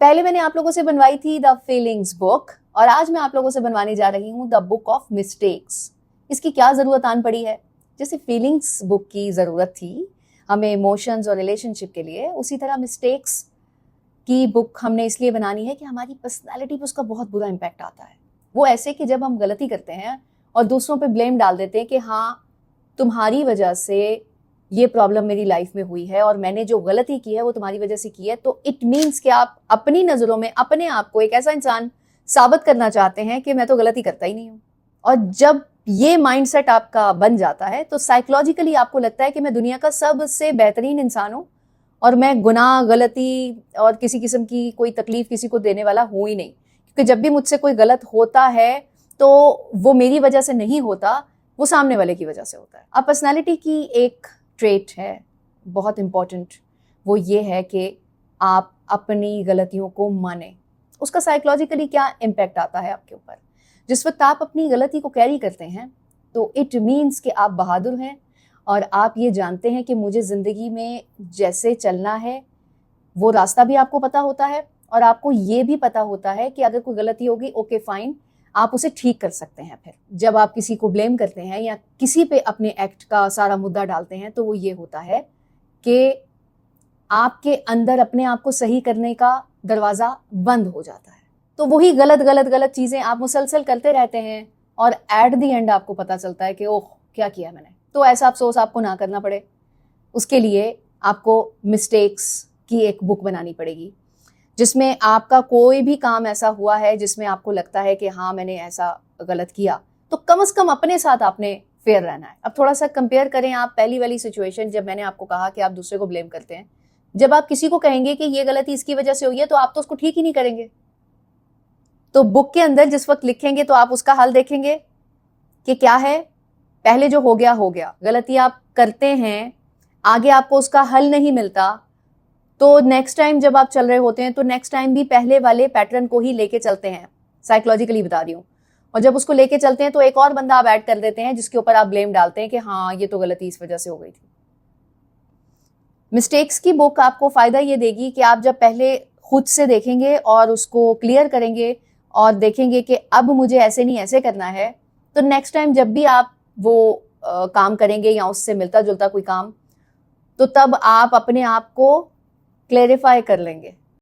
पहले मैंने आप लोगों से बनवाई थी द फीलिंग्स बुक और आज मैं आप लोगों से बनवाने जा रही हूँ द बुक ऑफ मिस्टेक्स। इसकी क्या ज़रूरत आन पड़ी है? जैसे फीलिंग्स बुक की ज़रूरत थी हमें इमोशंस और रिलेशनशिप के लिए, उसी तरह मिस्टेक्स की बुक हमने इसलिए बनानी है कि हमारी पर्सनैलिटी पर उसका बहुत बुरा इम्पैक्ट आता है। वो ऐसे कि जब हम गलती करते हैं और दूसरों पे ब्लेम डाल देते हैं कि हाँ तुम्हारी वजह से ये प्रॉब्लम मेरी लाइफ में हुई है और मैंने जो गलती की है वो तुम्हारी वजह से की है, तो इट मीन्स कि आप अपनी नज़रों में अपने आप को एक ऐसा इंसान साबित करना चाहते हैं कि मैं तो गलती करता ही नहीं हूँ। और जब ये माइंडसेट आपका बन जाता है तो साइकोलॉजिकली आपको लगता है कि मैं दुनिया का सबसे बेहतरीन इंसान हूँ और मैं गुनाह, गलती और किसी किस्म की कोई तकलीफ किसी को देने वाला हूँ ही नहीं, क्योंकि जब भी मुझसे कोई गलत होता है तो वो मेरी वजह से नहीं होता, वो सामने वाले की वजह से होता है। अब पर्सनैलिटी की एक ट्रेट है बहुत इंपॉर्टेंट, वो ये है कि आप अपनी गलतियों को माने। उसका साइकोलॉजिकली क्या इम्पैक्ट आता है आपके ऊपर? जिस वक्त आप अपनी गलती को कैरी करते हैं तो इट मीन्स कि आप बहादुर हैं और आप ये जानते हैं कि मुझे ज़िंदगी में जैसे चलना है वो रास्ता भी आपको पता होता है और आपको ये भी पता होता है कि अगर कोई गलती होगी ओके फाइन, आप उसे ठीक कर सकते हैं। फिर जब आप किसी को ब्लेम करते हैं या किसी पे अपने एक्ट का सारा मुद्दा डालते हैं तो वो ये होता है कि आपके अंदर अपने आप को सही करने का दरवाज़ा बंद हो जाता है। तो वही गलत गलत गलत चीज़ें आप मुसलसल करते रहते हैं और एट द एंड आपको पता चलता है कि ओह क्या किया मैंने। तो ऐसा अफसोस आपको ना करना पड़े, उसके लिए आपको मिस्टेक्स की एक बुक बनानी पड़ेगी जिसमें आपका कोई भी काम ऐसा हुआ है जिसमें आपको लगता है कि हाँ मैंने ऐसा गलत किया, तो कम से कम अपने साथ आपने फेयर रहना है। अब थोड़ा सा कंपेयर करें आप पहली वाली सिचुएशन जब मैंने आपको कहा कि आप दूसरे को ब्लेम करते हैं। जब आप किसी को कहेंगे कि ये गलती इसकी वजह से हुई है तो आप तो उसको ठीक ही नहीं करेंगे। तो बुक के अंदर जिस वक्त लिखेंगे तो आप उसका हल देखेंगे कि क्या है। पहले जो हो गया, गलती आप करते हैं, आगे आपको उसका हल नहीं मिलता, तो नेक्स्ट टाइम जब आप चल रहे होते हैं तो नेक्स्ट टाइम भी पहले वाले पैटर्न को ही लेके चलते हैं, साइकोलॉजिकली बता रही हूँ। और जब उसको लेके चलते हैं तो एक और बंदा आप ऐड कर देते हैं जिसके ऊपर आप ब्लेम डालते हैं कि हाँ ये तो गलती इस वजह से हो गई थी। मिस्टेक्स की बुक आपको फायदा ये देगी कि आप जब पहले खुद से देखेंगे और उसको क्लियर करेंगे और देखेंगे कि अब मुझे ऐसे नहीं ऐसे करना है, तो नेक्स्ट टाइम जब भी आप वो काम करेंगे या उससे मिलता जुलता कोई काम, तो तब आप अपने आप को क्लेरिफाई कर लेंगे